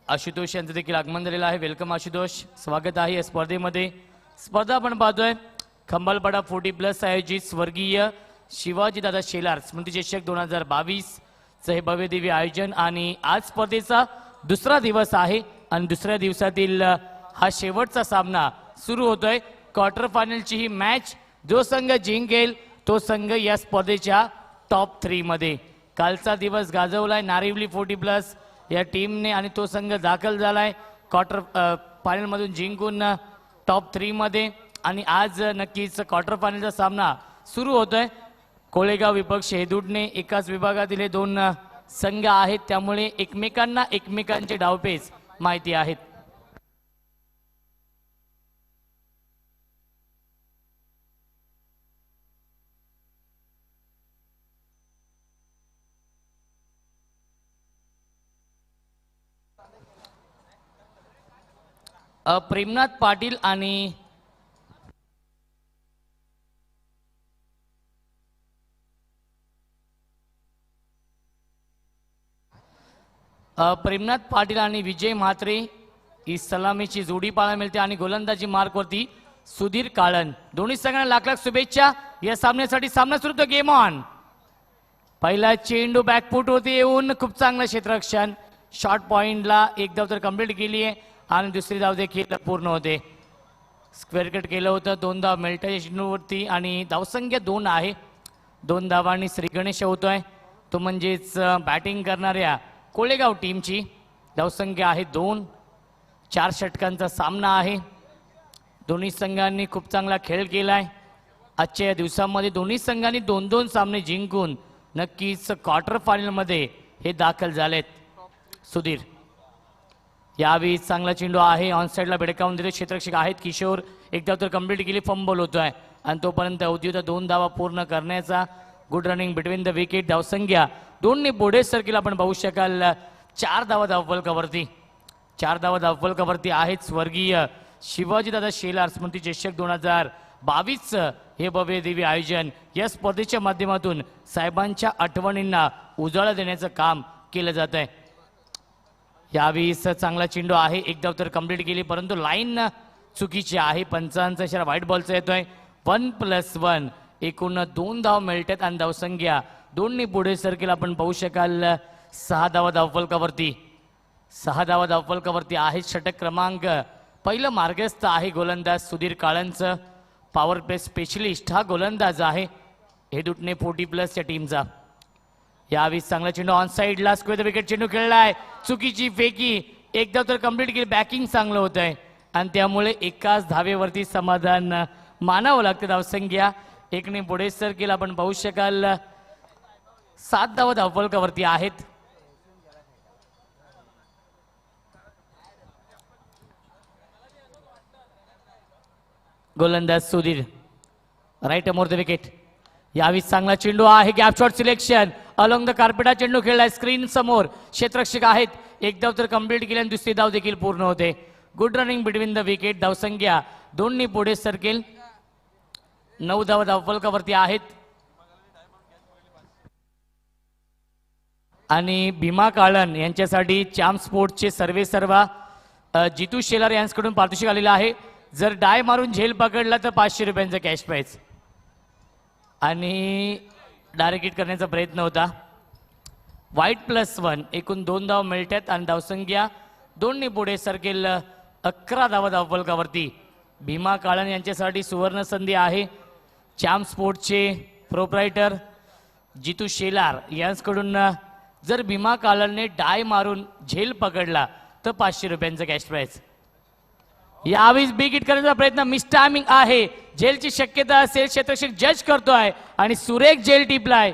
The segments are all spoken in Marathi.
आशुतोष यांचं देखील आगमन झालेलं आहे। वेलकम आशुतोष, स्वागत आहे या स्पर्धेमध्ये। स्पर्धा आपण पाहतोय खंबालपाडा 40+ आयोजित स्वर्गीय शिवाजी दादा शेलार स्मृती चषक 2022 चे हे भव्य दिव्य आयोजन आणि आज स्पर्धेचा दुसरा दिवस आहे आणि दुसऱ्या दिवसातील हा शेवटचा सामना सुरू होतोय। क्वार्टर फायनलची ही मॅच जो संघ जिंकेल तो संघ या स्पर्धेच्या टॉप 3 मध्ये। कालचा दिवस गाजवलाय नारिवली 40+ या टीमने आणि तो संघ दाखल झालाय क्वार्टर फायनल मधून जिंकून टॉप 3 मध्ये आणि आज नक्कीच क्वार्टर फायनलचा सामना सुरू होतोय। कोळेगाव विपक्ष हेदुडणे एकाच विभागातील हे दोन संघ आहेत, त्यामुळे एकमेकांना एकमेकांचे डावपेच माहिती आहेत। प्रेमनाथ पाटील आणि विजय म्हात्रे ही सलामीची जोडी पाहायला मिळते आणि गोलंदाजी मार्कवरती सुधीर काळन। दोन्ही संघांना लाख लाख शुभेच्छा या सामन्यासाठी। सामना सुरू होतो, गेम ऑन। पहिला चेंडू बॅकफूट होते येऊन खूप चांगलं क्षेत्ररक्षण, शॉर्ट पॉइंटला एक धाव तर कंप्लीट केली आहे आणि दुसरी धाव देखील पूर्ण होते। स्क्वेअर कट केलं होतं, 2 धाव मिळतात चेंडूवरती आणि धावसंख्या 2 आहे। 2 धावांनी श्री गणेश होतोय, तो म्हणजेच बॅटिंग करणाऱ्या कोळेगाव टीमची धावसंख्या आहे 2। 4 षटकांचा सामना आहे। दोन्ही संघांनी खूप चांगला खेळ केलाय। आजच्या या दिवसामध्ये दोन्ही संघांनी 2-2 सामने जिंकून नक्कीच क्वार्टर फायनल मध्ये हे दाखल झालेत। सुधीर यावेळी चांगला चेंडू आहे, ऑन साइडला भिडकावून देतो, क्षेत्ररक्षक आहेत किशोर, एक धाव तर कंप्लीट केली, फंबल होतोय आणि तोपर्यंत अवधी होता 2 धावा पूर्ण करण्याचा। Good running between the wicket, धावसंख्या 2ने पुढे सरकेल आपण पाहू शकाल। 4 धावा धावफलकावरती, 4 धावा धावफलकावरती आहेत। स्वर्गीय शिवाजी दादा शेलार स्मृती चषक 2022 हे भव्य दिव्य आयोजन या स्पर्धेच्या माध्यमातून साहेबांच्या आठवणींना उजाळा देण्याचं काम केलं जात आहे। यावेळी चांगला चेंडू आहे, एक धाव तर कंप्लीट केली परंतु लाईन चुकीची आहे। पंचांचा इशारा व्हाईट बॉलचा येतोय। 1+1 एकूण 2 धाव मिळतात आणि धावसंख्या 2ने पुढे सरकेल आपण पाहू शकाल। 6 धावा धावफलकावरती, 6 धावा धावफलकावरती आहे। षटक क्रमांक पहिलं मार्गस्थ आहे गोलंदाज सुधीर काळंचं। पॉवर प्ले स्पेशलिस्ट हा गोलंदाज आहे हेदुटणे 40+ या टीमचा। यावेळी चांगला चेंडू ऑन साइडला स्क्वेअर विकेट चेंडू खेळलाय, चुकीची फेकी, एक धाव तर कंप्लीट केली। बॅकिंग चांगलं होत आहे आणि त्यामुळे एकाच धावेवरती समाधान मानावं लागतं। धावसंख्या 1ने पुढे सरकेल आपण पाहू शकाल। 7 धावा धावफलकावरती आहेत। गोलंदाज Sudhir right arm over the wicket. यावेळी चांगला चेंडू आहे, gap shot selection, along the कार्पेटा चेंडू खेळलाय स्क्रीन समोर, क्षेत्ररक्षक आहेत, एक धाव तर कंप्लीट केली आणि दुसरी धाव देखील पूर्ण होते। Good running between the wicket, धावसंख्या 2ने पुढे सरकेल। 9 धावा धावफलकावरती आहेत आणि भीमा काळन यांच्यासाठी चॅम्प स्पोर्ट्सचे सर्वेसर्वा जितू शेलार यांच्याकडून पारितोषिक आलेलं आहे। जर डाय मारून झेल पकडला तर 500 रुपयांचा कॅश प्राइज आणि डायरेक्ट हिट करण्याचा प्रयत्न होता। व्हाईट+1 एकूण 2 धाव मिळतात आणि धावसंख्या 2ने पुढे सरकेल। 11 धावा धावफलकावरती भीमा काळन यांच्यासाठी सुवर्ण संधी आहे। चॅम्प स्पोर्ट्सचे प्रोप्रायटर जितू शेलार यांच्याकडून जर भीमा काळनने डाय मारून झेल पकडला तर 500 रुपयांचा कॅश प्राइज। यावेळी बिग हिट करण्याचा प्रयत्न, मिस टायमिंग आहे, झेलची शक्यता असेल, क्षेत्ररक्षक जज करतोय आणि सुरेख झेल टिपलाय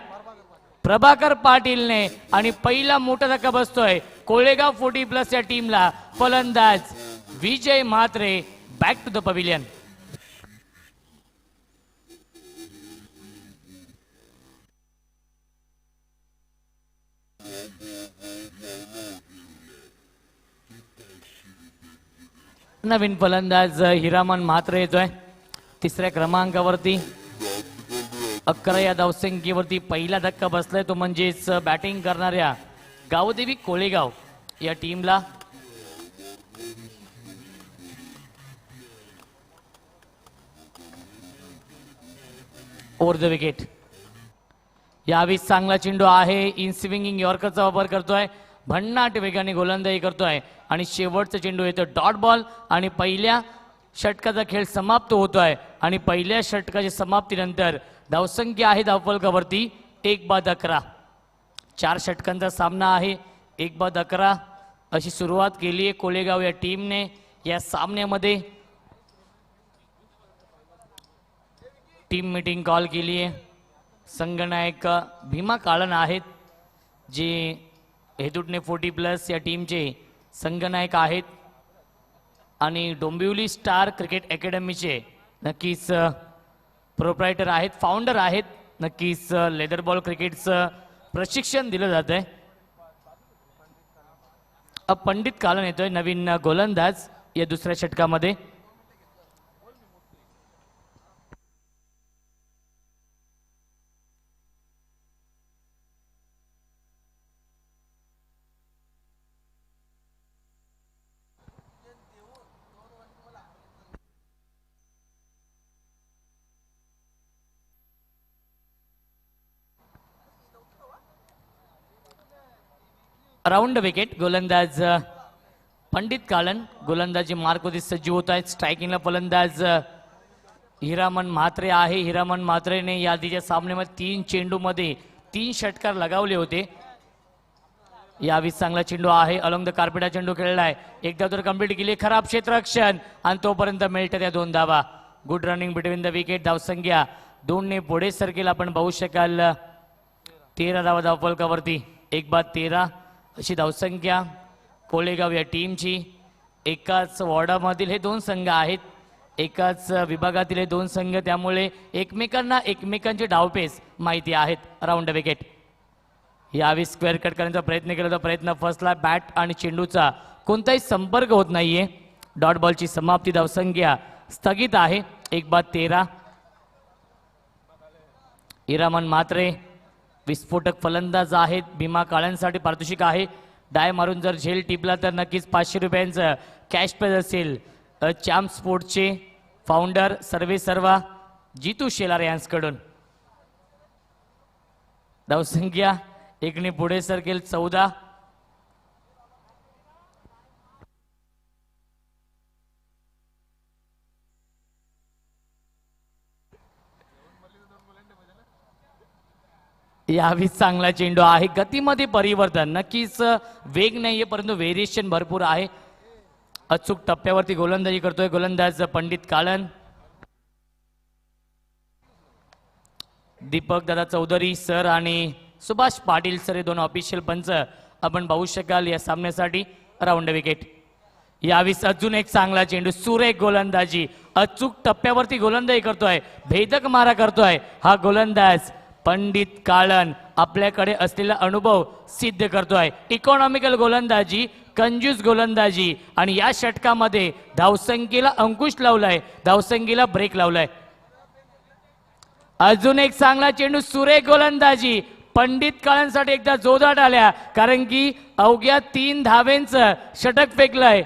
प्रभाकर पाटीलने आणि पहिला मोठा धक्का बसतोय कोळेगाव 40+ या टीमला। फलंदाज Vijay Mhatre back to the pavilion. नवीन फलंदाज हिरामन म्हात्रे येतोय 3ऱ्या क्रमांकावरती। 11 या धावसंख्येवरती पहिला धक्का बसलाय तो म्हणजेच बॅटिंग करणाऱ्या गावदेवी कोळेगाव या टीमला। Over the wicket. यावेळी चांगला चेंडू आहे. इन स्विंगिंग यॉर्करचा वापर करतोय. भन्नाट वेगाने गोलंदाजी करतोय आणि शेवटचा चेंडू येतो डॉट बॉल आणि पहिल्या षटकाचा खेळ समाप्त होतोय आणि पहिल्या षटकाच्या समाप्तीनंतर धावसंख्या आहे धावफलकावरती 1/11. 4 षटकांचा सामना आहे. 1/11 अशी सुरुवात केली आहे कोलेगाव या टीमने. या सामन्यामध्ये टीम मीटिंग कॉल केली आहे. संघनायक भीमा काळन आहेत जे हेदुटणे 40+ या टीमचे संघनायक आहेत आणि डोंबिवली स्टार क्रिकेट अकॅडमीचे नक्कीच प्रोप्रायटर आहेत, फाउंडर आहेत. नक्कीच लेदर बॉल क्रिकेटचं प्रशिक्षण दिलं जात आहे. पंडित कालन येतोय नवीन गोलंदाज या दुसऱ्या षटकामध्ये. Round wicket. गोलंदाज पंडित कालन गोलंदाजी मार्कवरती सज्ज होत आहेत. स्ट्रायकिंगला फलंदाज हिरामन म्हात्रे आहे. हिरामन म्हात्रेने या आधीच्या सामन्यामध्ये 3 चेंडूमध्ये 3 षटकार लगावले होते. यावेळी चांगला चेंडू आहे. अलॉंग द कार्पेट चेंडू खेळलाय. एकदा तर कंप्लीट केली. खराब क्षेत्ररक्षण आणि तोपर्यंत मिळतात या 2 धावा. Good running between the wicket. धावसंख्या 2 ने पुढे सरकेल आपण पाहू शकाल. 13 धावा धावफलकावरती. 1/13 अशी धावसंख्या कोलेगाव या टीमची. एकाच वॉर्डामधील हे 2 संघ आहेत. एकाच विभागातील हे 2 संघ, त्यामुळे एकमेकांना एकमेकांचे डावपेच माहिती आहेत. Round wicket. यावेळी स्क्वेअर कट करण्याचा प्रयत्न केला होता. प्रयत्न फसला. बॅट आणि चेंडूचा कोणताही संपर्क होत नाहीये. डॉट बॉलची समाप्ती. धावसंख्या स्थगित आहे. 1/13. हिरामन म्हात्रे विस्फोटक फलंदाज आहेत. भीमा काळ्यांसाठी पारितोषिक आहे. डाय मारून जर झेल टिपला तर नक्कीच 500 रुपयांचं कॅश प्राइज असेल. चॅम्प स्पोर्ट्सचे फाउंडर सर्वेसर्वा जितू शेलार यांच्याकडून. धावसंख्या 1 ने पुढे सरकेल. 14. यावेळी चांगला चेंडू आहे. गतीमध्ये परिवर्तन नक्कीच वेग नाहीये परंतु व्हेरिएशन भरपूर आहे. अचूक टप्प्यावरती गोलंदाजी करतोय गोलंदाज पंडित कालन. दीपक दादा चौधरी सर आणि सुभाष पाटील सर हे 2 ऑफिशियल पंच आपण पाहू शकाल या सामन्यासाठी. Round wicket. यावेळी अजून एक चांगला चेंडू. सुरेख गोलंदाजी. अचूक टप्प्यावरती गोलंदाजी करतोय. भेदक मारा करतोय हा गोलंदाज पंडित काळन. आपल्याकडे असलेला अनुभव सिद्ध करतोय. इकॉनॉमिकल गोलंदाजी, कंजूस गोलंदाजी आणि या षटकामध्ये धावसंख्येला अंकुश लावलाय. धावसंख्येला ब्रेक लावलाय. अजून एक चांगला चेंडू. सुरेख गोलंदाजी. पंडित काळांसाठी एकदा जोरात आल्या कारण की अवघ्या 3 धावेंचं षटक फेकलंय.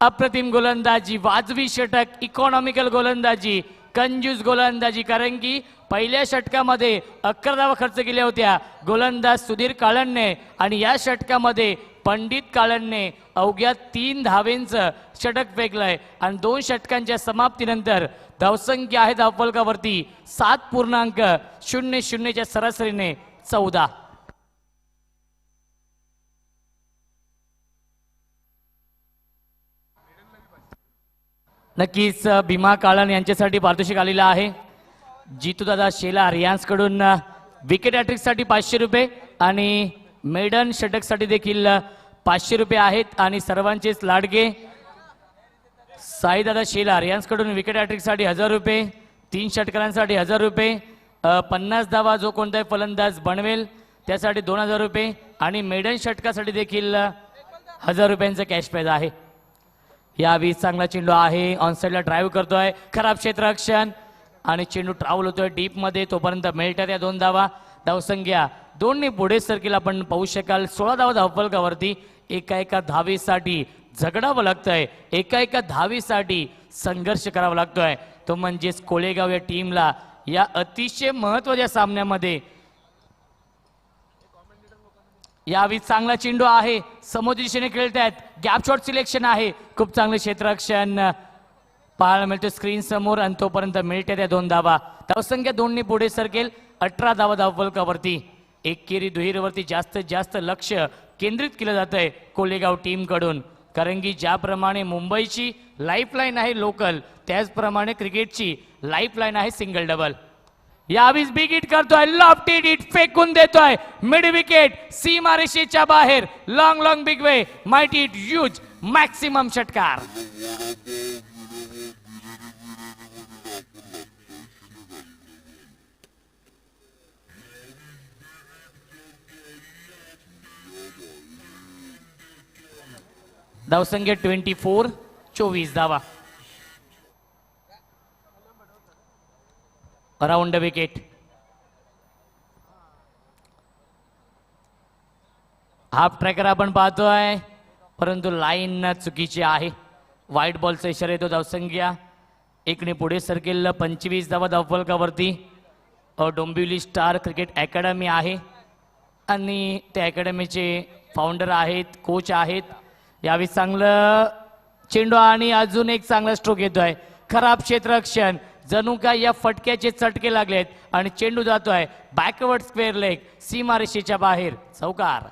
अप्रतिम गोलंदाजी. वाजवी षटक. इकॉनॉमिकल गोलंदाजी. कंजूस गोलंदाजी कारण की पहिल्या षटकामध्ये 11 धावा खर्च केल्या होत्या गोलंदाज सुधीर काळनने आणि या षटकामध्ये पंडित काळनने अवघ्या 3 धावेंचं षटक फेकलंय आणि 2 षटकांच्या समाप्तीनंतर धावसंख्या आहे धावफलकावरती 7.00 च्या सरासरीने 14. नक्कीच भीमा काळन यांच्यासाठी पारितोषिक आलेलं आहे. जितूदादा शेलार यांच्याकडून विकेट हॅट्रिकसाठी 500 रुपये आणि मेडन षटकसाठी देखील 500 रुपये आहेत. आणि सर्वांचेच लाडके साईदादा शेलार यांच्याकडून विकेट हॅट्रिकसाठी 1000 रुपये. 3 षटकांसाठी 1000 रुपये. 50 धावा जो कोणताही फलंदाज बनवेल त्यासाठी 2000 रुपये आणि मेडन षटकासाठी देखील 1000 रुपयांचं कॅश प्राइज आहे. यावेळी चांगला चेंडू आहे. ऑनसाइडला ड्राईव्ह करतोय. खराब क्षेत्ररक्षण आणि चेंडू ट्रॅव्हल होतोय डीप मध्ये. तोपर्यंत मिळतात या 2 धावा. धावसंख्या 2 ने पुढे सरकेल आपण पाहू शकाल. 16 धावा धावफलकावरती. एका धावेसाठी झगडावं लागतंय. एका धावेसाठी संघर्ष करावा लागतोय. तो म्हणजेच कोलेगाव या टीमला या अतिशय महत्वाच्या सामन्यामध्ये यावेळी चांगला चेंडू आहे, समोर दिशेने खेळत आहेत, गॅप शॉट सिलेक्शन आहे, खूप चांगले क्षेत्ररक्षण पाहायला मिळते स्क्रीन समोर आणि तोपर्यंत मिळते त्या 2 धावा. धावसंख्या 2 पुढे सरकेल 18 धावा धावफलकावरती. एकेरी दुहेरीवरती जास्तीत जास्त लक्ष केंद्रित केलं जात आहे कोलेगाव टीम कडून, कारण की ज्याप्रमाणे मुंबईची लाईफलाईन आहे लोकल, त्याचप्रमाणे क्रिकेटची लाईफलाईन आहे सिंगल डबल. यावीस बिग हिट करतोय, लॉफ्टेड हिट फेकून देतोय, मिड विकेट सीमारेषेच्या बाहेर, long big way, mighty hit, huge maximum षटकार. धावसंख्या 24, 24 धावा. Around wicket. हाफ ट्रॅकर आपण पाहतोय, परंतु लाईन चुकीची आहे. व्हाईट बॉलचा इशारा येतो. धावसंख्या 1 पुढे सरकेल 25 धावा धावफलकावरती. डोंबिवली स्टार क्रिकेट अकॅडमी आहे आणि त्या अकॅडमीचे फाउंडर आहेत, कोच आहेत. यावेळी चांगलं चेंडू आणि अजून एक चांगला स्ट्रोक येतोय. खराब क्षेत्ररक्षण, जणू काय या फटक्याचे चटके लागलेत आणि चेंडू जातोय बॅकवर्ड स्क्वेअर लेग, सीमारेषेच्या बाहेर, चौकार.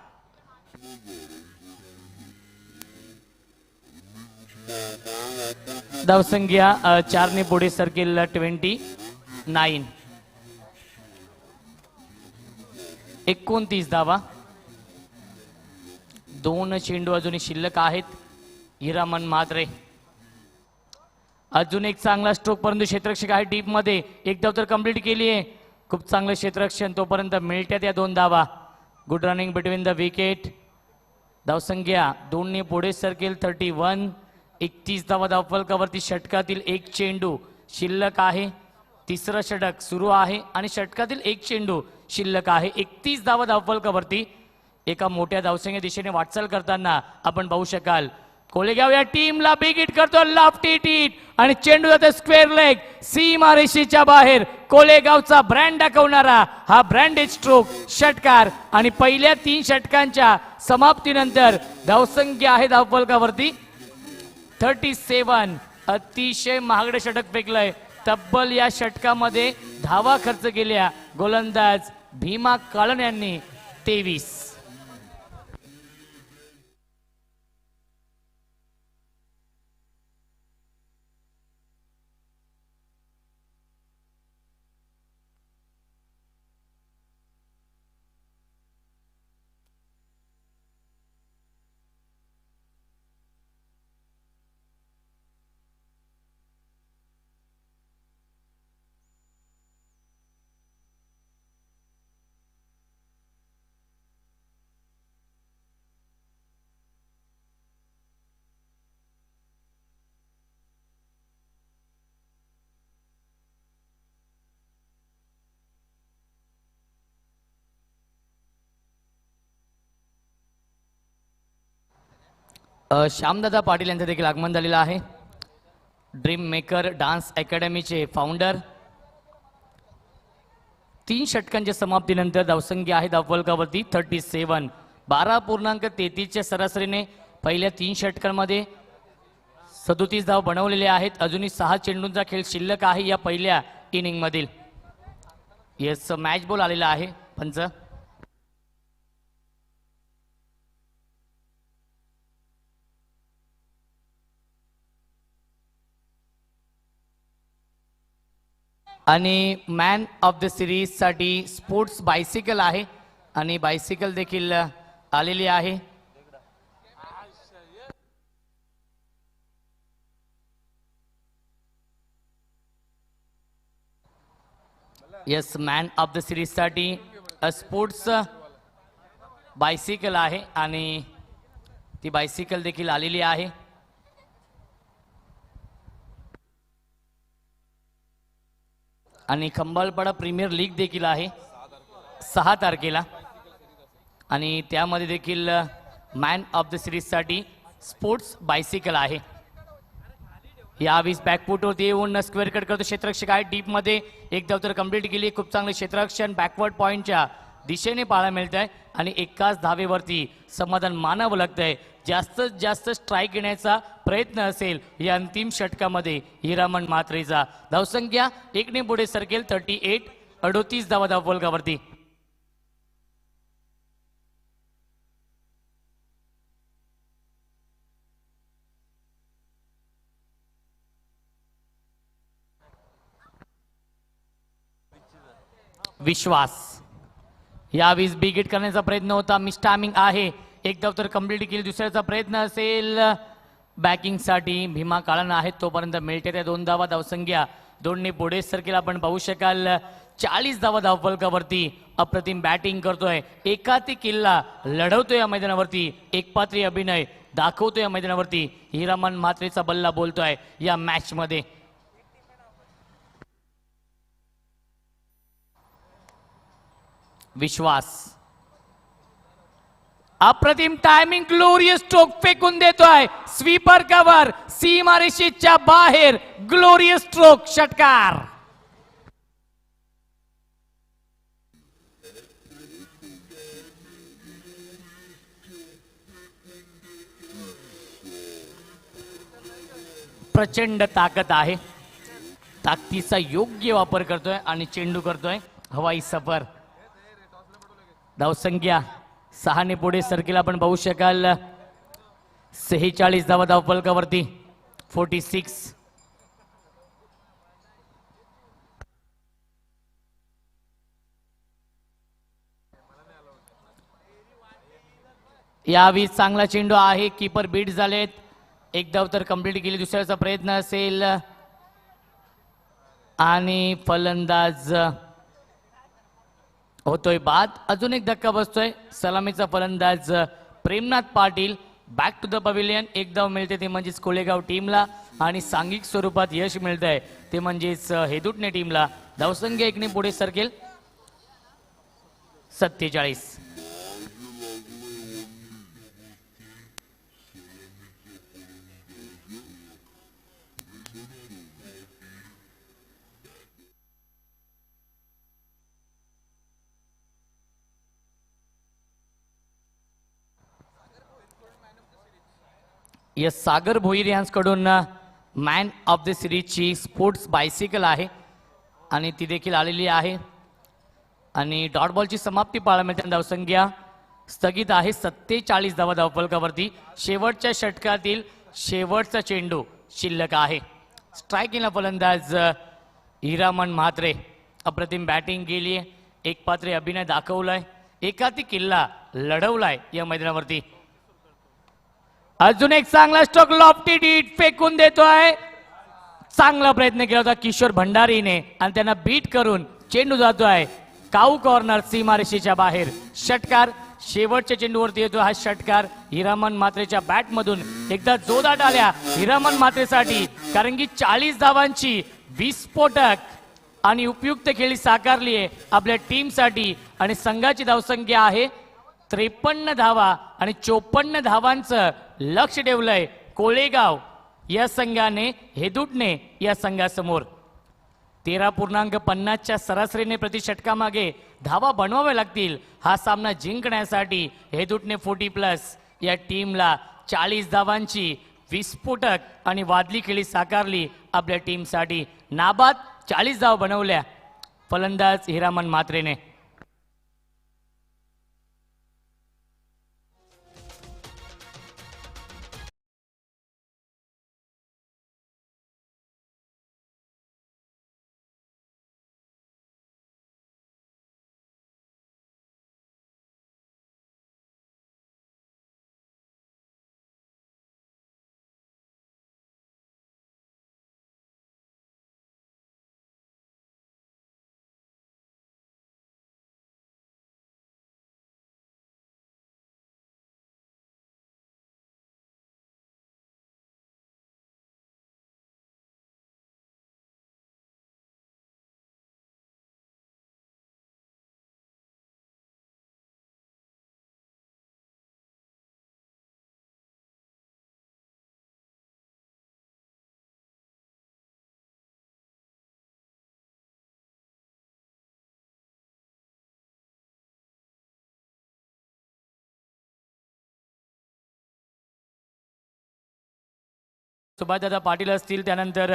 धावसंख्या 4 पुढे सरकेल 29. 29 धावा. 2 चेंडू अजूनही शिल्लक आहेत. हिरामन म्हात्रे अजून एक चांगला स्ट्रोक, परंतु क्षेत्ररक्षक आहे डीप मध्ये. एक धाव तर कंप्लीट केली आहे. खूप चांगलं क्षेत्ररक्षण, तोपर्यंत मिळत्यात या 2 धावा. Good running between the wicket. धावसंख्या 2 पुढे सरकेल 31. 31 धावा धावफलकावरती. षटकातील 1 चेंडू शिल्लक आहे. तिसरं षटक सुरू आहे आणि षटकातील 1 चेंडू शिल्लक आहे. 31 धावा धावफलकावरती. एका मोठ्या धावसंख्या दिशेने वाटचाल करताना आपण पाहू शकाल कोलेगाव या टीमला बिग हिट करतो, लॉफ्टेड हिट आणि चेंडू जातो स्क्वेअर लेग, सीमारेषेच्या बाहेर. कोलेगावचा ब्रँड दाखवणारा हा ब्रँडेड स्ट्रोक षटकार आणि पहिल्या 3 षटकांच्या समाप्तीनंतर धावसंख्या आहे धावफलकावरती 37. अतिशय महागडे षटक फेकलंय. तब्बल या षटकामध्ये धावा खर्च केल्या गोलंदाज भीमा काळन यांनी 23. श्यामदादा पाटील यांचं देखील आगमन झालेलं आहे. ड्रीम मेकर डान्स अकॅडमीचे फाउंडर. 3 षटकांच्या समाप्तीनंतर धावसंख्या आहे धावफलकावरती 37. 12.33च्या सरासरीने पहिल्या 3 षटकांमध्ये 37 धाव बनवलेले आहेत. अजूनही 6 चेंडूंचा खेळ शिल्लक आहे या पहिल्या इनिंग मधील. येस, मॅच बॉल आलेला आहे पंच. आणि मॅन ऑफ द सिरीज साठी स्पोर्ट्स बायसिकल आहे आणि बायसिकल देखील आलेली आहे. Yes, man of the series साठी स्पोर्ट्स बायसिकल आहे आणि ती बायसिकल देखील आलेली आहे. आणि खंबाळपाडा प्रीमियर लीग देखील आहे 6 तारखेला आणि त्यामध्ये देखील मॅन ऑफ द सिरीज साठी स्पोर्ट्स बायसिकल आहे. यावीस बॅकफुटवरती येऊन स्क्वेअर कट करतो क्षेत्ररक्षक आहे डीप मध्ये. एक धाव तर कंप्लीट केली. खूप चांगलं क्षेत्ररक्षण बॅकवर्ड पॉईंटच्या दिशेने पाहायला मिळत आहे आणि एकाच धावेवरती समाधान मानावं लागतंय. जास्तीत जास्त स्ट्राईक घेण्याचा प्रयत्न असेल या अंतिम षटकामध्ये हिरामन म्हात्रेचा. धावसंख्या एकने पुढे सरकेल 38. 38 धावा धावफलकावरती. विश्वास यावेळेस बिग हिट करण्याचा प्रयत्न होता. मिस टायमिंग आहे. एक धाव तर कंप्लीट केली. दुसऱ्याचा प्रयत्न असेल बॅकिंगसाठी. भीमा काळन आहेत तोपर्यंत मिळते त्या 2 धावा. धावसंख्या 2ने पुढे सरकेल. आपण पाहू शकाल 40 धावा धावफलकावरती. अप्रतिम बॅटिंग करतोय. एकाती किल्ला लढवतोय या मैदानावरती. एकपात्री अभिनय दाखवतोय या मैदानावरती. हिरामन म्हात्रेचा बल्ला बोलतोय या मॅच मध्ये. विश्वास अप्रतिम टायमिंग ग्लोरियस स्ट्रोक फेकून देतोय. स्वीपर कव्हर सीमारेषेच्या बाहेर. ग्लोरियस स्ट्रोक षटकार. प्रचंड ताकद आहे. ताकदीचा योग्य वापर करतोय आणि चेंडू करतोय हवाई सफर. धावसंख्या 6ने पुढे सरकेल. आपण पाहू शकाल 46 धावा धावफलकावरती. 46. यावेळी चांगला चेंडू आहे. कीपर बीट झालेत. एक धाव तर कंप्लीट केली. दुसऱ्याचा प्रयत्न असेल आणि फलंदाज होतोय बाद. अजून एक धक्का बसतोय. सलामीचा फलंदाज Premnath Patil. Back to the pavilion. एक धाव मिळते ते म्हणजेच कोळेगाव टीमला आणि सांघिक स्वरूपात यश मिळत आहे ते म्हणजेच हेदुटणे टीमला. धावसंख्या 1ने पुढे सरकेल 47. यस सागर भोईर यांच्याकडून मॅन ऑफ द सिरीजची स्पोर्ट्स बायसिकल आहे आणि ती देखील आलेली आहे. आणि डॉट बॉलची समाप्ती पाहायला मिळते. धावसंख्या स्थगित आहे 47 धावा धावफलकावरती. शेवटच्या षटकातील शेवटचा चेंडू शिल्लक आहे. स्ट्रायकिंगला फलंदाज हिरामन म्हात्रे. अप्रतिम बॅटिंग केली. एक पात्री अभिनय दाखवलाय. एकाती किल्ला लढवलाय या मैदानावरती. अजून एक चांगला स्ट्रोक लॉफ्टी डीट फेकून देतोय. चांगला प्रयत्न केला होता किशोर भंडारीने आणि त्यांना बीट करून चेंडू जातोय काऊ कॉर्नर सीमारेषेच्या बाहेर. षटकार शेवटच्या चेंडूवरती येतो हा षटकार. हिरामन म्हात्रेच्या बॅट मधून एकदा जोदाट आल्या हिरामन म्हात्रेसाठी. कारण की 40 धावांची विस्फोटक आणि उपयुक्त खेळी साकारली आहे आपल्या टीमसाठी आणि संघाची धावसंख्या आहे 53 धावा आणि 54 धावांचं लक्ष ठेवलंय कोळेगाव या संघाने हेदुटणे या संघासमोर. 13.50च्या सरासरीने प्रति षटकामागे धावा बनवाव्या लागतील हा सामना जिंकण्यासाठी. हेदुटणे 40+ या टीमला 40 धावांची विस्फोटक आणि वादली खेळी साकारली आपल्या टीमसाठी. नाबाद 40 धावा बनवल्या फलंदाज हिरामन म्हात्रेने. सुभाषदादा पाटील असतील, त्यानंतर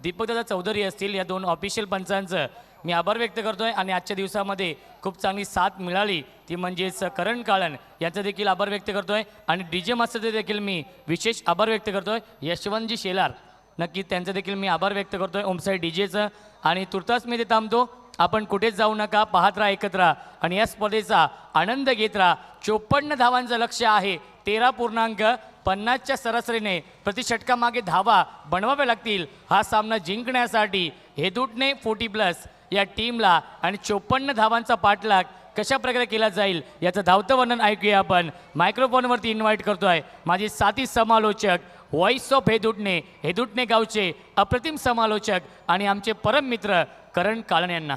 दीपकदादा चौधरी असतील, या दोन ऑफिशियल पंचांचं मी आभार व्यक्त करतोय. आणि आजच्या दिवसामध्ये खूप चांगली साथ मिळाली ती म्हणजेच करण काळन यांचा देखील आभार व्यक्त करतोय. आणि DJ मास्टरचे देखील मी विशेष आभार व्यक्त करतोय. यशवंतजी शेलार, नक्की त्यांचं देखील मी आभार व्यक्त करतोय ओमसाई DJचं. आणि तुर्तास मी ते थांबतो. आपण कुठेच जाऊ नका, पाहत राहा, एकत्र राहा आणि या स्पर्धेचा आनंद घेत राहा. 54 धावांचं लक्ष आहे. 13.50च्या सरासरीने प्रति षटकामागे धावा बनवाव्या लागतील हा सामना जिंकण्यासाठी. हेदूटने 40+ या टीमला आणि 54 धावांचा पाठलाग कशा प्रकारे केला जाईल याचं धावतं वर्णन ऐकूया आपण. मायक्रोफोनवरती इन्व्हाइट करतोय माझे साथी समालोचक, व्हॉइस ऑफ हेदूटने गावचे अप्रतिम समालोचक आणि आमचे परम मित्र करण काळन यांना.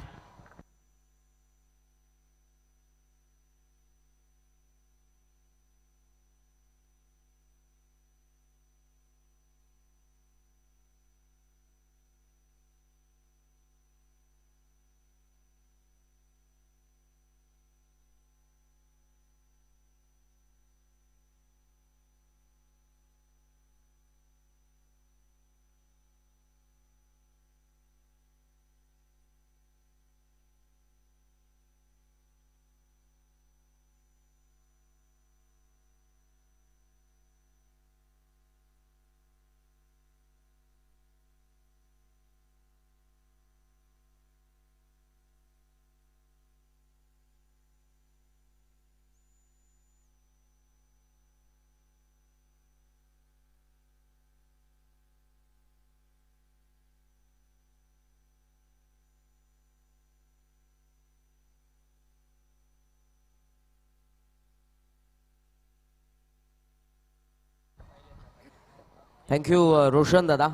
थँक्यू रोशन दादा,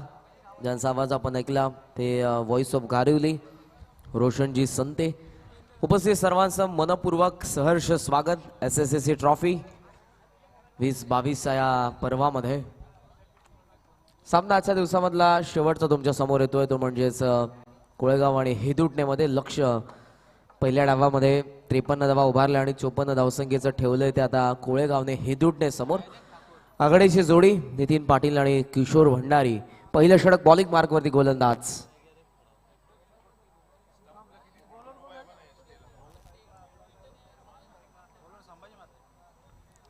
ज्यांचा आवाज आपण ऐकला ते व्हॉइस ऑफ गारिवली रोशनजी संते. उपस्थित सर्वांचं मनपूर्वक सहर्ष स्वागत SSSC ट्रॉफी 2022 या पर्वामध्ये. सामना आजच्या दिवसामधला शेवटचा तुमच्या समोर येतोय तो म्हणजेच कोळेगाव आणि हेदुटणेमध्ये. लक्ष पहिल्या डावामध्ये 53 धावा उभारल्या आणि 54 धावसंख्येचं ठेवलंय ते आता कोळेगावने हेदुटणे समोर. आघाडीची जोडी नितीन पाटील आणि किशोर भंडारी. पहिलं षटक बॉलिंग मार्कवरती गोलंदाज.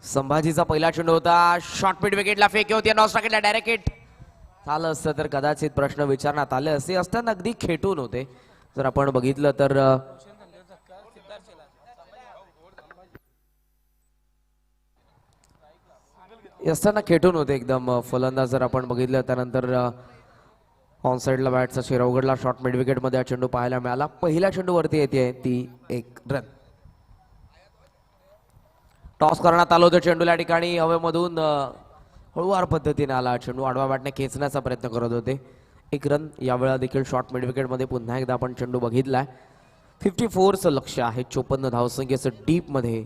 संभाजीचा पहिला चेंडू होता, शॉर्ट मिड विकेटला फेक होती, नॉस रॉकेटला डायरेक्ट हिट. झालं असतं तर कदाचित प्रश्न विचारण्यात आले असे असताना अगदी खेटून होते. जर आपण बघितलं तर असताना खेटून होते एकदम फलंदाज. जर आपण बघितलं त्यानंतर ऑन साइडला बॅटचा चेहरा उघडला. शॉर्ट मिड विकेट मध्ये हा चेंडू पाहायला मिळाला. पहिल्या चेंडूवरती येते ती 1 रन. टॉस करण्यात आलं होतं चेंडूला ठिकाणी हवेमधून हळूवार पद्धतीने आला चेंडू. आडवा बॅटने खेचण्याचा प्रयत्न करत होते. 1 रन. यावेळा देखील शॉर्ट मिड विकेट मध्ये पुन्हा एकदा आपण चेंडू बघितलाय. 54चं लक्ष आहे. 54 धावसंख्येचं डीप मध्ये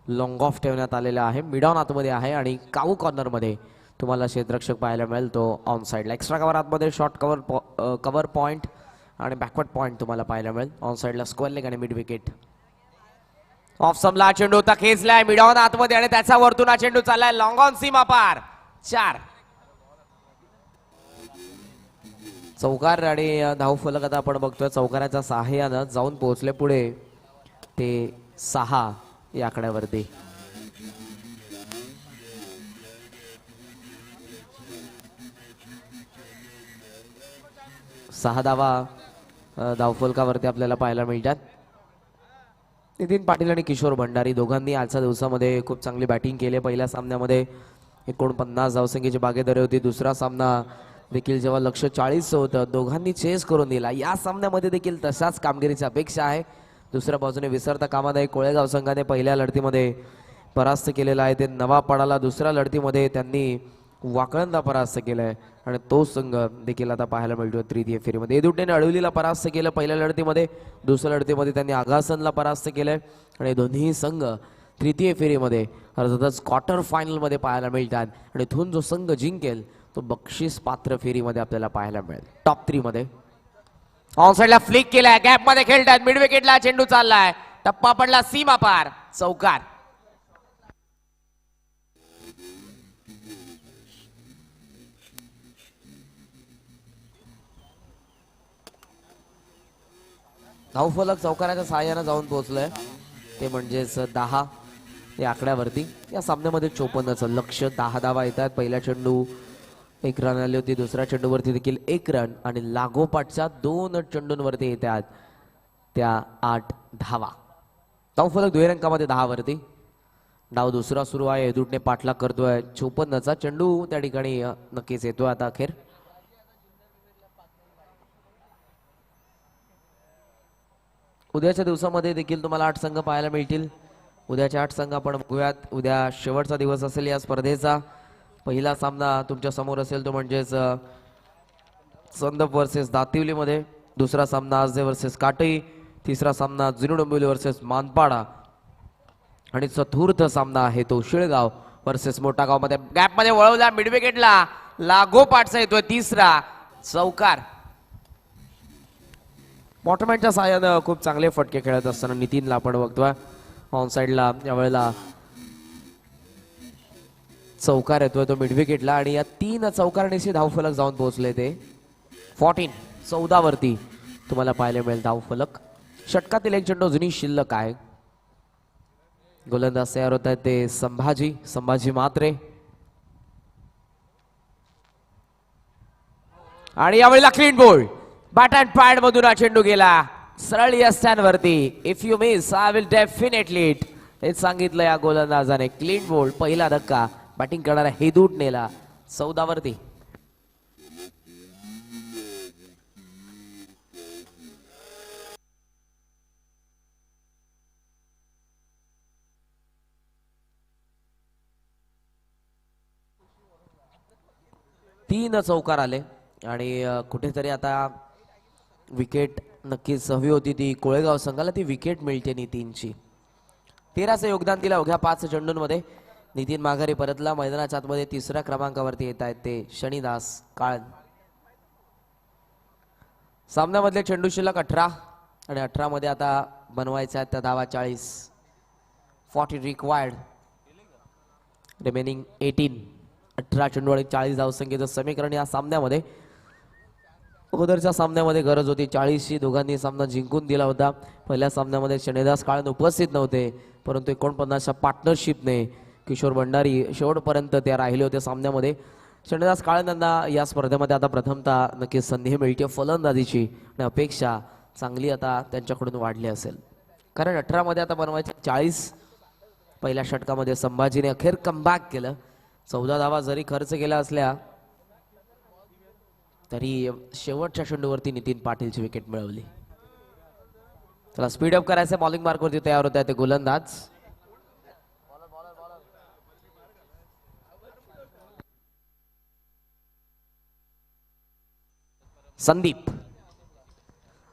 लॉंग ऑफ ठेवण्यात आलेला आहे. मिड ऑन आतमध्ये आहे आणि काऊ कॉर्नर मध्ये तुम्हाला क्षेत्ररक्षक पाहायला मिळेल तो ऑन साइडला. एक्स्ट्रा कव्हर आतमध्ये शॉर्ट कव्हर पॉइंट आणि बॅकवर्ड पॉइंट तुम्हाला पाहायला मिळेल. ऑन साइडला स्क्वेअर लेग आणि मिड विकेट. ऑफ समला चेंडू होता, खेचलाय मिड ऑन आतमध्ये आणि त्याचा वरतून हा चेंडू चाललाय लॉंग ऑन सीमा पार. 4 चौकार आणि धाव फलक आता आपण बघतोय चौकाराच्या सहाय्यानं जाऊन पोहोचले पुढे ते 6 या आकड्यावरती. सहा धावा धावफलकावरती आपल्याला पाहायला मिळतात. नितीन पाटील आणि किशोर भंडारी दोघांनी आजच्या दिवसामध्ये खूप चांगली बॅटिंग केली. पहिल्या सामन्यामध्ये 49 धावसंख्येची बागेदरी होती. दुसरा सामना देखील जेव्हा लक्ष 40 होतं दोघांनी चेस करून दिला. या सामन्यामध्ये देखील तशाच कामगिरीची अपेक्षा आहे. दुसऱ्या बाजूने विसरता कामा नये. कोळेगाव संघाने पहिल्या लढतीमध्ये परास्त केलेला आहे ते नवापाडाला. दुसऱ्या लढतीमध्ये त्यांनी वाकळंदा परास्त केलाय आणि तो संघ देखील आता पाहायला मिळतो तृतीय फेरीमध्ये. हेदुटणेने अडवलीला परास्त केलं पहिल्या लढतीमध्ये. दुसऱ्या लढतीमध्ये त्यांनी आगासनला परास्त केलंय आणि दोन्ही संघ तृतीय फेरीमध्ये अर्थातच क्वार्टर फायनलमध्ये पाहायला मिळतात. आणि इथून जो संघ जिंकेल तो बक्षीस पात्र फेरीमध्ये आपल्याला पाहायला मिळेल. टॉप 3 मध्ये ऑन साइडला फ्लिक केलाय, गॅप मध्ये खेळतात. मिड विकेटला चेंडू चाललाय, टप्पा पडला सीमा पार. चौकार. धावफलक चौकाराच्या सहाय्याने जाऊन पोहोचलंय ते म्हणजेच 10 या आकड्यावरती. या सामन्यामध्ये 54चं लक्ष. 10 धावा येतात. पहिला चेंडू 1 रन आली होती, दुसऱ्या चेंडूवरती देखील 1 रन आणि लागोपाठच्या 2 चेंडूंवरती येतात त्या 8 धावा. धावफलक दुहेरी अंकामध्ये 10 वरती. डाव दुसरा सुरू आहे. हेदूटने पाठलाग करतोय. 54चा चेंडू त्या ठिकाणी नक्कीच येतोय आता अखेर. उद्याच्या दिवसामध्ये देखील तुम्हाला 8 संघ पाहायला मिळतील. उद्याचे 8 संघ आपण बघूयात. उद्या शेवटचा दिवस असेल या स्पर्धेचा. पहिला सामना तुमच्या समोर असेल तो म्हणजेच संदप वर्सेस दातिवलीमध्ये. दुसरा सामना आजदे वर्सेस काटई. तिसरा सामना जुनी डोंबिवली वर्सेस मानपाडा आणि चतुर्थ सामना आहे तो शिळगाव वर्सेस मोठा गाव मध्ये. गॅप मध्ये वळवला मिड विकेटला लागोपाठचा येतोय तिसरा चौकार. बॉटमॅनच्या साहाय्यानं खूप चांगले फटके खेळत असताना नितीनला आपण बघतोय ऑन साइडला. यावेळेला चौकार येतोय तो मिड विकेटला आणि या 3 चौकारनेशी धावफलक जाऊन पोहोचले ते 14 वरती तुम्हाला पाहायला मिळेल धावफलक. षटकातील 1 चेंडू जुनी शिल्लक आहे. गोलंदाज तयार होत आहेत ते संभाजी मात्रे. आणि यावेळेला clean bowled. Bat and pad मधून हा चेंडू गेला सरळ या स्टँड वरती. If you miss I will definitely it, हेच सांगितलं या गोलंदाजाने. Clean bowled. पहिला धक्का बॅटिंग करणारा हेदूट नेला 14 वरती. तीन चौकार आले आणि कुठेतरी आता विकेट नक्कीच हवी होती ती कोळेगाव संघाला. ती विकेट मिळते नितीनची. 13चं योगदान दिलं अवघ्या 5 चेंडूंमध्ये. नितीन माघारी परतला. मैदानाच्या आतमध्ये 3ऱ्या क्रमांकावरती येत आहेत ते शनिदास काळन. सामन्यामधले चेंडू शिल्लक 18 आणि 18 मध्ये आता बनवायच्या आहेत त्या धावा 40. 40 रिक्वायर्ड. रिमेनिंग 18. 18 चेंडू आणि 40 धावसंख्येचं समीकरण या सामन्यामध्ये. अगोदरच्या सामन्यामध्ये गरज होती 40ची. दोघांनी सामना जिंकून दिला होता. पहिल्या सामन्यामध्ये शनिदास काळन उपस्थित नव्हते, परंतु 49च्या पार्टनरशिपने किशोर भंडारी शेवटपर्यंत त्या राहिले होते सामन्यामध्ये. शनिदास काळन यांना या स्पर्धेमध्ये आता प्रथमतः नक्कीच संधी मिळते फलंदाजीची आणि अपेक्षा चांगली आता त्यांच्याकडून वाढली असेल, कारण 18 मध्ये आता बनवायचे 40. पहिल्या षटकामध्ये संभाजीने अखेर कमबॅक केलं. 14 धावा जरी खर्च केल्या असल्या तरी शेवटच्या चेंडूवरती नितीन पाटीलची विकेट मिळवली. त्याला स्पीड अप करायचं. बॉलिंग मार्कवरती तयार होत आहे ते गोलंदाज. संदीप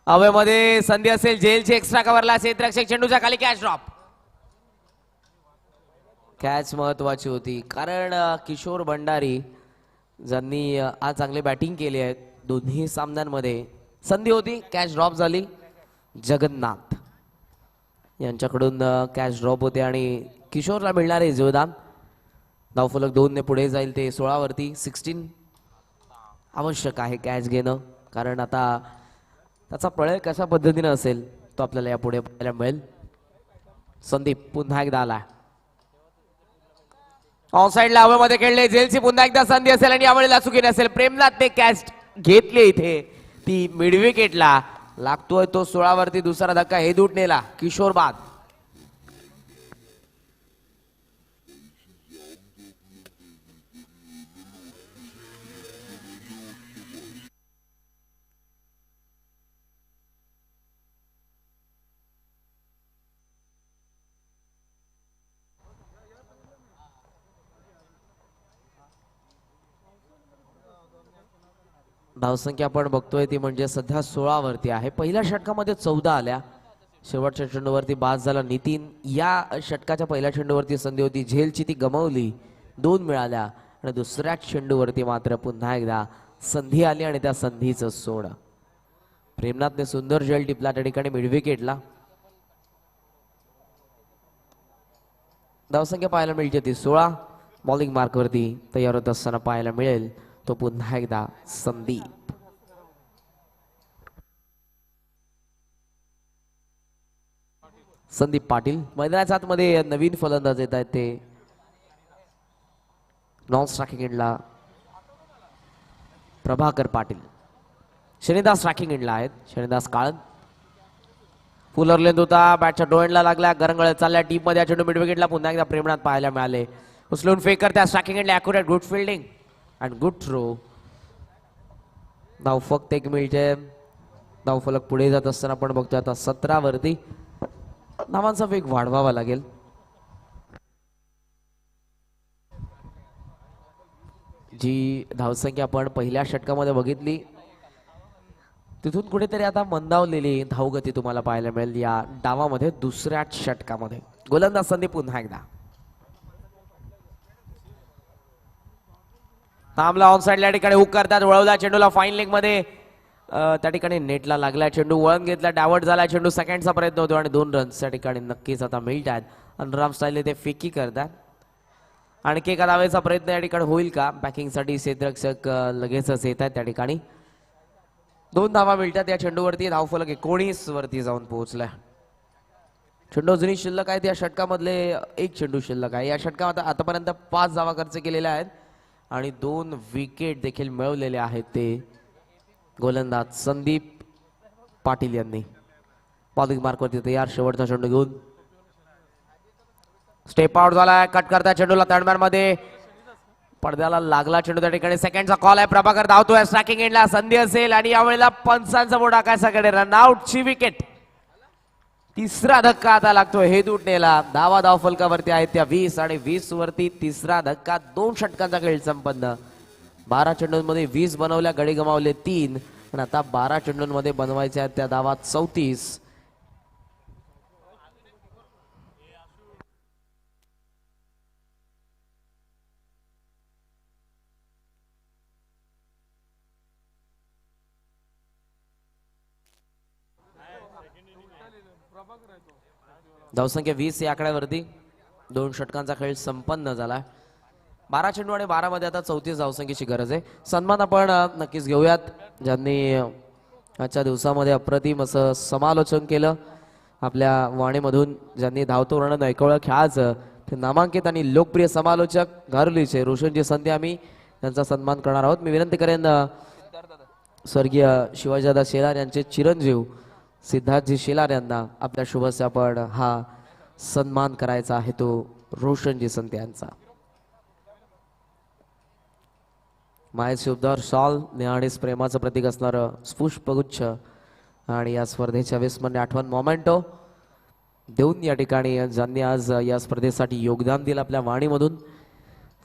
हवेमध्ये. संधी असेल जेलची. एक्स्ट्रा कव्हरला क्षेत्ररक्षक. चेंडूच्या खाली कॅच ड्रॉप. कॅच महत्वाची होती कारण किशोर भंडारी ज्यांनी आज चांगली बॅटिंग केली आहे दोन्ही सामन्यांमध्ये. संधी होती, कॅच ड्रॉप झाली. जगन्नाथ यांच्याकडून कॅच ड्रॉप होते आणि किशोरला मिळणारे योगदान. धावफलक 2 ने पुढे जाईल ते 16 वरती. 16 आवश्यक आहे कॅच घेणं, कारण आता त्याचा प्रळय कशा पद्धतीने असेल तो आपल्याला यापुढे पाहायला मिळेल. संदीप पुन्हा एकदा आला. ऑन साइडला हवेमध्ये खेळले. जेलची पुन्हा एकदा संधी असेल आणि यावेळेला चुकीने असेल. प्रेमनाथ ते कॅच घेतली इथे. ती मिड विकेटला लागतोय तो 16 वरती. दुसरा धक्का हेदूट नेला. किशोर बाद. धावसंख्या आपण बघतोय ती म्हणजे सध्या 16 वरती आहे. पहिल्या षटकामध्ये 14 आल्या. शेवटच्या चेंडूवरती बाद झाला नितीन. या षटकाच्या पहिल्या चेंडूवरती संधी होती झेलची, ती गमावली. 2 मिळाल्या आणि दुसऱ्या चेंडूवरती मात्र पुन्हा एकदा संधी आली आणि त्या संधीचं सोड. प्रेमनाथने सुंदर झेल टिपला त्या ठिकाणी मिड विकेटला. धावसंख्या पाहायला मिळते ती 16. बॉलिंग मार्कवरती तयार होत असताना पाहायला मिळेल तो पुन्हा एकदा संदीप. संदीप पाटील मैदानाच्या आतमध्ये नवीन फलंदाज येत आहेत ते नॉन स्ट्रायकिंग एंडला प्रभाकर पाटील. शनिदास स्ट्रायकिंग एंडला आहेत शनिदास काळन. फुलर लेंथ होता बॅटच्या डोएंडला लागला गरंगळ चालल्या टीम मध्ये चेंडू मिड विकेटला पुन्हा एकदा प्रेमनाथ पाहायला मिळाले. उचलून फेक करत्या स्ट्रायकिंग एंडला accurate good fielding and good throw. धाव फक्त 1 मिळते. धावफलक पुढे जात असताना आपण बघतोय आता 17 वरती धावांचा वेग वाढवावा लागेल. जी धावसंख्या आपण पहिल्या षटकामध्ये बघितली तिथून कुठेतरी आता मंदावलेली धावगती तुम्हाला पाहायला मिळेल या डावामध्ये दुसऱ्या षटकामध्ये. गोलंदाज संदीप पुन्हा एकदा थांबला ऑन साइड या ठिकाणी हुक करतात वळवला चेंडूला फाईन लेग मध्ये त्या ठिकाणी नेटला लागला चेंडू वळण घेतला डायव्हर्ट झाला चेंडू सेकंडचा प्रयत्न होतो आणि 2 रन्स त्या ठिकाणी नक्कीच आता मिळतात. अनुराम स्टाईल ते फेकी करतात. आणखी एका धावेचा प्रयत्न या ठिकाणी होईल का बॅकिंगसाठी क्षेत्ररक्षक लगेचच येत आहेत त्या ठिकाणी. 2 धावा मिळतात या चेंडूवरती. धावफलक 19 वरती जाऊन पोहोचलाय. चेंडू अजूनही शिल्लक आहेत या षटकामधले 1 चेंडू शिल्लक आहे. या षटकात आतापर्यंत 5 धावा खर्च केलेल्या आहेत आणि 2 विकेट देखील मिळवलेले आहेत ते गोलंदाज संदीप पाटील यांनी. बॉलिंग मार्कवरती तयार शेवटचा चेंडू घेऊन स्टेप आउट झाला कट करता चेंडूला तडम्यान मध्ये पडद्याला लागला चेंडू त्या ठिकाणी सेकंडचा कॉल आहे. प्रभाकर धावतोय स्ट्रायकिंग एंडला संधी असेल आणि यावेळेला पंचांचा बोर्ड आकाशाकडे रनआउटची विकेट. तिसरा धक्का आता लागतोय हे तुटणेला. धावा फलकावरती आहेत त्या 20 आणि 20 वरती तिसरा धक्का. 2 षटकांचा खेळ संपन्न. 12 चेंडूंमध्ये 20 बनवल्या गडी गमावले 3 आणि आता 12 चेंडूंमध्ये बनवायच्या आहेत त्या धावा 34. धावसंख्या 20 या आकड्यावरती 2 षटकांचा खेळ संपन्न झाला. 12 चेंडू आणि 12 मध्ये आता 34 धावसंख्येची गरज आहे. सन्मान आपण नक्कीच घेऊयात ज्यांनी आजच्या दिवसामध्ये अप्रतिम असं समालोचन केलं आपल्या वाणीमधून. ज्यांनी धावतो रण ऐकवलं खेळाचं ते नामांकित आणि लोकप्रिय समालोचक घारुलीचे रोशनजी संते आम्ही त्यांचा सन्मान करणार आहोत. मी विनंती करेन स्वर्गीय शिवाजीदादा शेलार यांचे चिरंजीव सिद्धार्थजी शेलार यांना आपल्या शुभस्य आपण हा सन्मान करायचा आहे तो रोशनजी संते यांचा. मायेचे शोभदार शॉल नेहाडीस प्रेमाचं प्रतीक असणारं पुष्पगुच्छ आणि या स्पर्धेच्या विस्मरणीय आठवण मोमेंटो देऊन या ठिकाणी ज्यांनी आज या स्पर्धेसाठी योगदान दिलं आपल्या वाणीमधून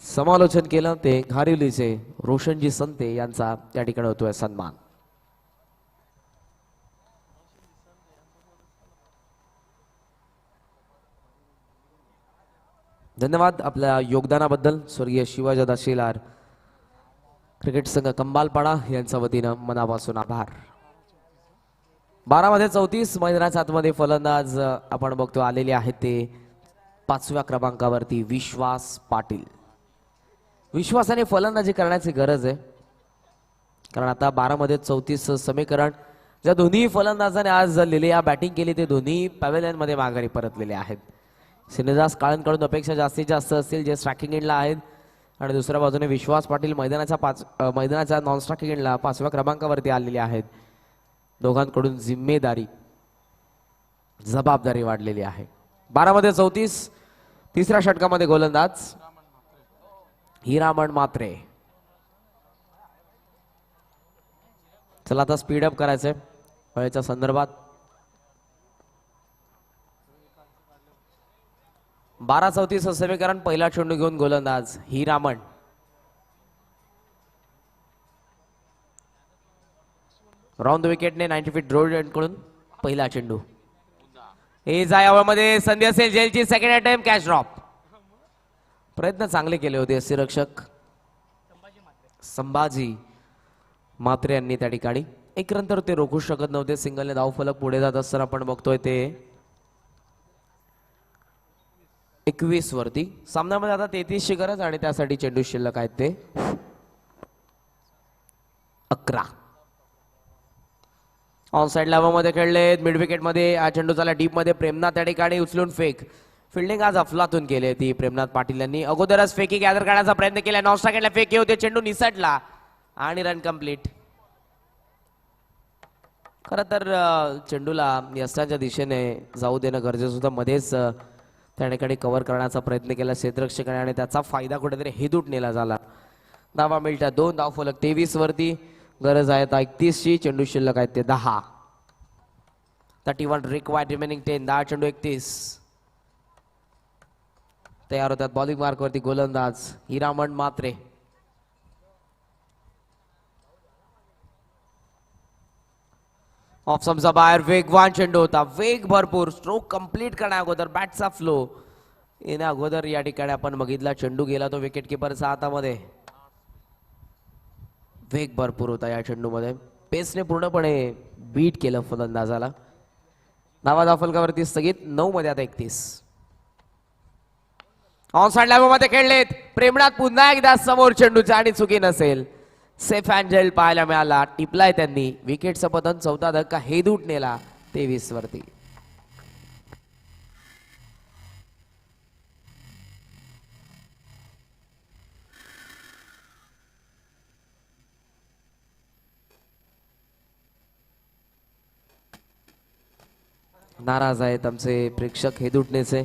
समालोचन केलं ते घारिवलीचे रोशनजी संते यांचा या ठिकाणी होतोय सन्मान. धन्यवाद आपल्या योगदानाबद्दल स्वर्गीय शिवाजीदादा शेलार क्रिकेट संघ कंबालपाडा यांच्या वतीनं मनापासून आभार. 12 मध्ये 34 मैदानाच्या आतमध्ये फलंदाज आपण बघतो आलेले आहेत ते 5व्या क्रमांकावरती विश्वास पाटील. विश्वासाने फलंदाजी करण्याची गरज आहे कारण आता 12 मध्ये 34 समीकरण ज्या दोन्ही फलंदाजाने आज लिलिया बॅटिंग केली ते दोन्ही पॅव्हेलियन मध्ये माघारी परतलेले आहेत. शनिदास काळनकडून अपेक्षा जास्तीत जास्त असतील जे स्ट्रायकिंग एंडला आहेत आणि दुसऱ्या बाजूने विश्वास पाटील मैदानाच्या नॉन स्ट्रायकिंग एंडला 5व्या क्रमांकावरती आलेले आहेत. दोघांकडून जिम्मेदारी जबाबदारी वाढलेली आहे. 12 मध्ये 34 तिसऱ्या षटकामध्ये गोलंदाज हिरामण मात्रे. चला आता स्पीड अप करायचंय वेळेच्या संदर्भात. 12-34 समीकरण. पहिला चेंडू घेऊन गोलंदाज हिरामण. राऊंड द विकेटने 90 फीट रोड कडून पहिला चेंडू. हे जायावळमध्ये संधी असेल जेलची सेकंड अटेम्प्ट कॅच ड्रॉप. प्रयत्न चांगले केले होते रक्षक संभाजी मात्रे यांनी त्या ठिकाणी. एक रन तर ते रोखू शकत नव्हते. सिंगलने धावफलक पुढे जात असताना आपण बघतोय ते 21 वरती. सामन्यामध्ये आता 33 ची गरज आणि त्यासाठी चेंडू शिल्लक आहेत ते 11. ऑन साइड मध्ये खेळलेत. मिड विकेट मध्ये हा चेंडू झाला डीप मध्ये. प्रेमनाथ त्या ठिकाणी उचलून फेक. फिल्डिंग आज अफलातून केली ती प्रेमनाथ पाटील यांनी. अगोदरच फेकी गॅदर करण्याचा प्रयत्न केला. नॉनस्ट्राईकला फेकी होते. चेंडू निसटला आणि रन कंप्लीट. खरं तर चेंडूला यष्टाच्या दिशेने जाऊ देणं गरजेचं होतं. मध्येच त्या ठिकाणी कव्हर करण्याचा प्रयत्न केला क्षेत्ररक्षकाने आणि त्याचा फायदा कुठेतरी हेदूट नेला झाला. धावा मिळतात 2 धावफलक 23 वरती. गरज आहे 31 ची. चेंडू शिल्लक आहेत ते 10. 31 रिक्वायर्ड रिमेनिंग 10. 10 चेंडू 31. तयार होतात बॉलिंग मार्क वरती गोलंदाज हिरामण मात्रे. ऑफ समजा बाहेर वेगवान चेंडू होता. वेग भरपूर. स्ट्रोक कंप्लीट करण्या अगोदर बॅटचा फ्लो येण्या अगोदर या ठिकाणी आपण बघितला चेंडू गेला तो विकेट किपरच्या हातामध्ये. वेग भरपूर होता या चेंडूमध्ये. पेसने पूर्णपणे बीट केलं फलंदाजाला. धावा धावफलकावरती स्थगित. 9 मध्ये आता 31. ऑन साइड मध्ये खेळलेत. प्रेमनाथ पुन्हा एकदा समोर चेंडूचा आणि चुकी नसेल. सेफ हँडल पाहायला मिळाला. टिपलाय त्यांनी. विकेटचं पतन 14 धक्का हेदूट नेला 23 वरती. नाराज आहेत आमचे प्रेक्षक हेदूटनेचे.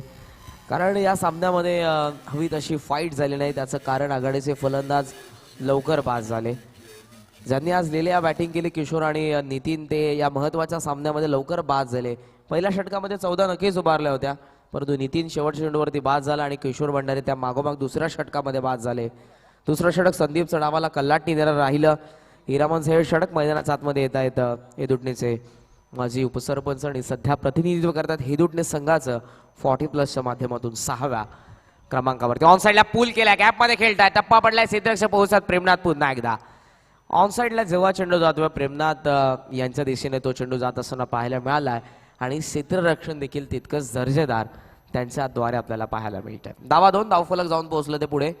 कारण या सामन्यामध्ये हवी तशी फाईट झाली नाही. त्याचं कारण आघाडीचे फलंदाज लवकर पास झाले. ज्यांनी आज लिहिल्या बॅटिंग केली किशोर आणि नितीन ते या महत्वाच्या सामन्यामध्ये लवकर बाद झाले. पहिल्या षटकामध्ये 14 नक्कीच उभारल्या होत्या परंतु नितीन शेवटच्या चेंडूवरती बाद झाला आणि किशोर भंडारी त्या मागोमाग दुसऱ्या षटकामध्ये बाद झाले. दुसरं षटक संदीप चढावाला कल्लाटणी देणार राहिलं. हिरामन हे षटक मैदानाच्या आतमध्ये येत आहेत हेदूटणेचे माजी उपसरपंच आणि सध्या प्रतिनिधित्व करतात हेदूटणे संघाचं 40+ माध्यमातून 6व्या क्रमांकावरती. ऑन साइडला पूल केला. गॅप मध्ये खेळताय. टप्पा पडलाय. क्षेत्ररक्षक पोहोचतात प्रेमनाथ पुन्हा एकदा. ऑन साइडला जेव्हा चेंडू जातो प्रेमनाथ यांच्या दिशेने तो चेंडू जात असताना पाहायला मिळालाय आणि क्षेत्ररक्षण देखील तितकंच दर्जेदार त्यांच्याद्वारे आपल्याला पाहायला मिळतंय. धावा 2 धावफलक जाऊन पोहोचलं ते पुढे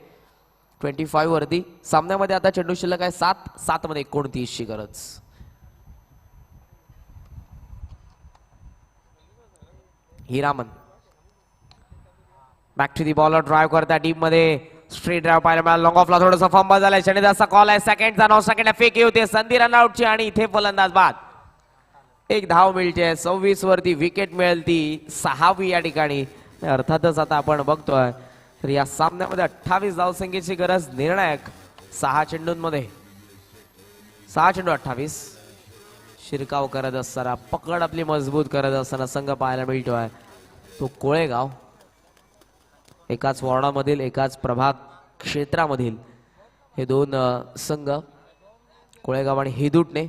25 वरती. सामन्यामध्ये आता चेंडू शिल्लक आहे 7 मध्ये 29 ची गरज. Hiraman back to the bowler. Drive करता डीप मध्ये. स्ट्रेट ड्राईव्ह पाहायला मिळाला. लॉंग ऑफला थोडासा फंबल झालाय. शनिदासचा कॉल आहे. सेकंडचा 9 सेकंड फेकी होते. संधी रनआउटची आणि इथे फलंदाज बाद. 1 धाव मिळते. 26 वरती विकेट मिळेल ती 6वी या ठिकाणी. अर्थातच आता आपण बघतोय तर या सामन्यामध्ये 28 धावसंख्येची गरज निर्णायक. 6 चेंडूंमध्ये 6 चेंडू 28. शिरकाव करत असताना पकड आपली मजबूत करत असताना संघ पाहायला मिळतोय तो कोळेगाव. एकाच वॉर्डामधील एकाच प्रभाग क्षेत्रामधील हे 2 संघ कोळेगाव आणि हेदूटणे.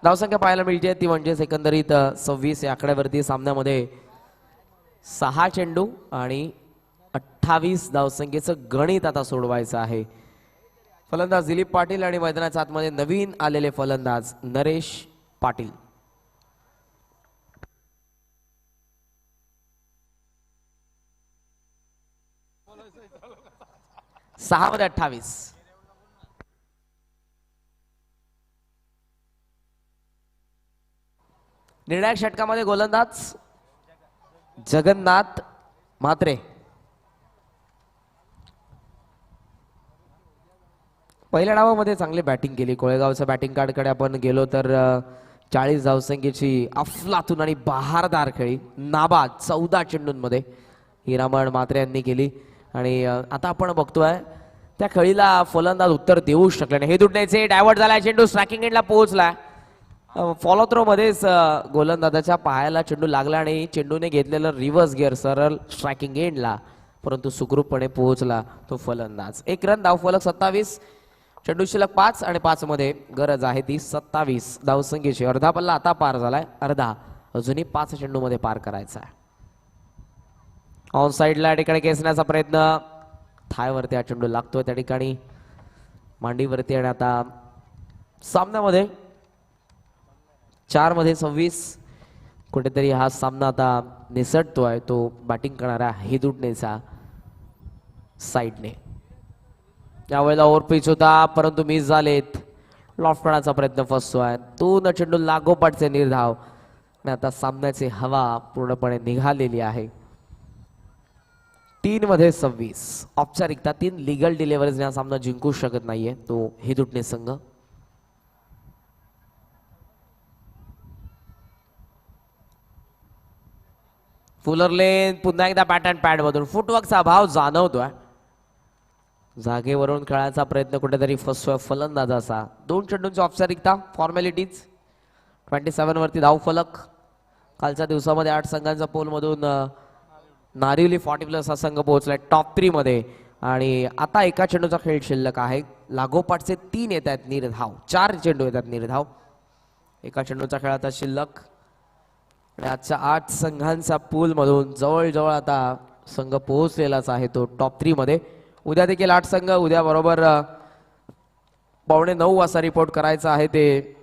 धावसंख्या पाहायला मिळते ती म्हणजे एकंदरीत 26 या आकड्यावरती. सामन्यामध्ये 6 चेंडू आणि 28 धावसंख्येचं गणित आता सोडवायचं आहे. फलंदाज दिलीप पाटील आणि मैदानाच्या आतमध्ये नवीन आलेले फलंदाज नरेश पाटील. 6 मध्ये 28. निर्णायक षटकामध्ये गोलंदाज जगन्नाथ म्हात्रे. पहिल्या डावामध्ये चांगली बॅटिंग केली. कोळेगावच्या बॅटिंग कार्डकडे आपण गेलो तर 40 धावसंख्येची अफलातून आणि बहारदार खेळी नाबाद 14 चेंडूंमध्ये हिरामण म्हात्रे यांनी केली. आणि आता आपण बघतोय त्या खेळीला फलंदाज उत्तर देऊ शकले नाही. हे तुटण्याचे डायव्हर्ट झालाय. चेंडू स्ट्रायकिंग एंडला पोहोचला. फॉलो थ्रो मध्येच गोलंदाजाच्या पायाला चेंडू लागला आणि चेंडूने घेतलेलं रिव्हर्स गिअर सरळ स्ट्रायकिंग एंडला परंतु सुखरूपपणे पोहोचला तो फलंदाज. 1 रन. धावफलक 27. चेंडू शिल्लक 5 आणि 5 मध्ये गरज आहे ती 27 धावसंख्येची. अर्धा पल्ला आता पार झालाय. अर्धा अजूनही 5 चेंडू मध्ये पार करायचा आहे. ऑन साइडला या ठिकाणी खेचण्याचा प्रयत्न. थायवरती हा चेंडू लागतोय त्या ठिकाणी मांडीवरती. आणि आता सामन्यामध्ये 4 मध्ये 26 कुठेतरी हा सामना आता निसटतोय तो बॅटिंग करणारा हेदूटणेचा साईडने. यावेळेला ओव्हर पिच होता परंतु मिस झालेत. लॉफ्ट करण्याचा प्रयत्न फसतोय. 2 चेंडू लागोपाठचे निर्धाव आणि आता सामन्याची हवा पूर्णपणे निघालेली आहे. 3 मध्ये 26. औपचारिकता 3 लिगल डिलिव्हरीज हा सामना जिंकू शकत नाहीये तो हेदुटणे संघ. फुलर लेन पुन्हा एकदा बॅट अँड पॅड मधून फुटवर्कचा अभाव जाणवतोय. जागेवरून खेळायचा प्रयत्न कुठेतरी फसतोय फलंदाजाचा. 2 चेंडूंची औपचारिकता फॉर्मॅलिटीज. 27 वरती धाव फलक. कालच्या दिवसामध्ये 8 संघांच्या पोल मधून नारिवली 40+ हा संघ पोहोचलाय टॉप 3 मध्ये आणि आता एका चेंडूचा खेळ शिल्लक आहे. लागोपाठचे 3 येत आहेत निर्धाव. 4 चेंडू येतात निर्धाव. एका चेंडूचा खेळ आता शिल्लक आणि आजच्या 8 संघांच्या पूल मधून जवळजवळ आता संघ पोहोचलेलाच आहे तो टॉप 3 मध्ये. उद्या देखील 8 संघ उद्या बरोबर 8:45 वाजता रिपोर्ट करायचा आहे. ते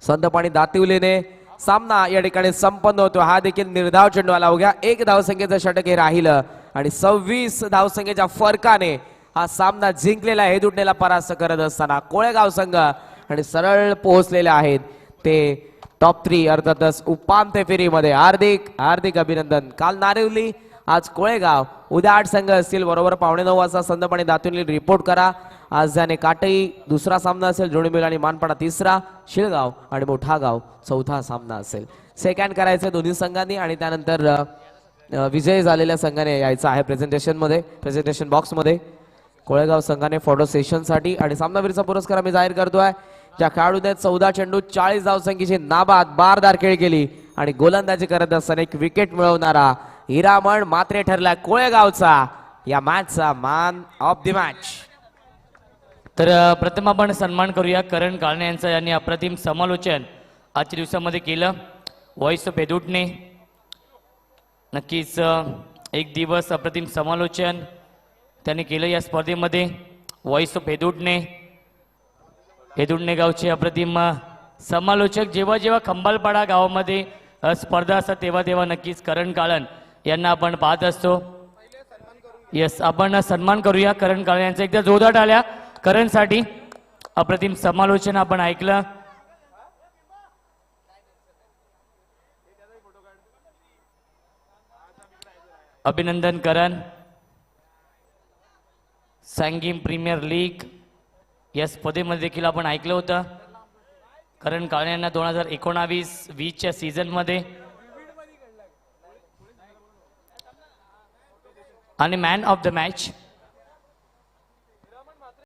संतपाणी दातिवलीने सामना या ठिकाणी संपन्न होतो. हा देखील निर्धाव चेंडू आला. उद्या 1 धावसंख्येचं षटक हे राहिलं आणि 26 धावसंख्येच्या फरकाने हा सामना जिंकलेला हेदुटणेला परास्त करत असताना कोळेगाव संघ आणि सरळ पोहोचलेले आहेत ते टॉप 3 अर्थातच उपांत्य फेरीमध्ये. हार्दिक हार्दिक अभिनंदन. काल नारिवली आज कोळेगाव. उद्या 8 संघ असतील बरोबर 8:45 वाजता संतपाणी दातिवली रिपोर्ट करा. आज जाने काटई दुसरा सामना असेल. जोडीमेल आणि मानपाडा तिसरा. शिळगाव आणि मोठा गाव चौथा सामना असेल. सेकंड करायचं दोन्ही संघांनी आणि त्यानंतर विजय झालेल्या संघाने यायचं आहे प्रेझेंटेशन बॉक्स मध्ये. कोळेगाव संघाने फोटो सेशन साठी आणि सामनावीरचा पुरस्कार आम्ही जाहीर करतोय. ज्या खेळाडूने 14 चेंडू 40 धावसंख्येची नाबाद बारदार खेळ केली आणि गोलंदाजी करत असताना एक विकेट मिळवणारा हिरामण मात्रे ठरला कोळेगावचा या मॅचचा मॅन ऑफ द मॅच. तर प्रथम आपण सन्मान करूया करण काळणे यांचं. यांनी अप्रतिम समालोचन आजच्या दिवसामध्ये केलं. व्हॉइस ऑफ हेदुटणे नक्कीच एक दिवस अप्रतिम समालोचन त्यांनी केलं या स्पर्धेमध्ये. व्हॉइस ऑफ हेदुटणे गावचे अप्रतिम समालोचक. जेव्हा जेव्हा खंबालपाडा गावामध्ये स्पर्धा असतात तेव्हा तेव्हा नक्कीच करण काळन यांना आपण पाहत असतो. यस, आपण सन्मान करूया करण काळन यांचा. एकदा जोरदार टाळ्या करणसाठी. अप्रतिम समालोचन आपण ऐकलं. अभिनंदन करण. सॅंगिम प्रीमियर लीग या स्पर्धेमध्ये देखील आपण ऐकलं होतं. करण काळणे यांना 2019-20च्या सीझन मध्ये आणि मॅन ऑफ द मॅच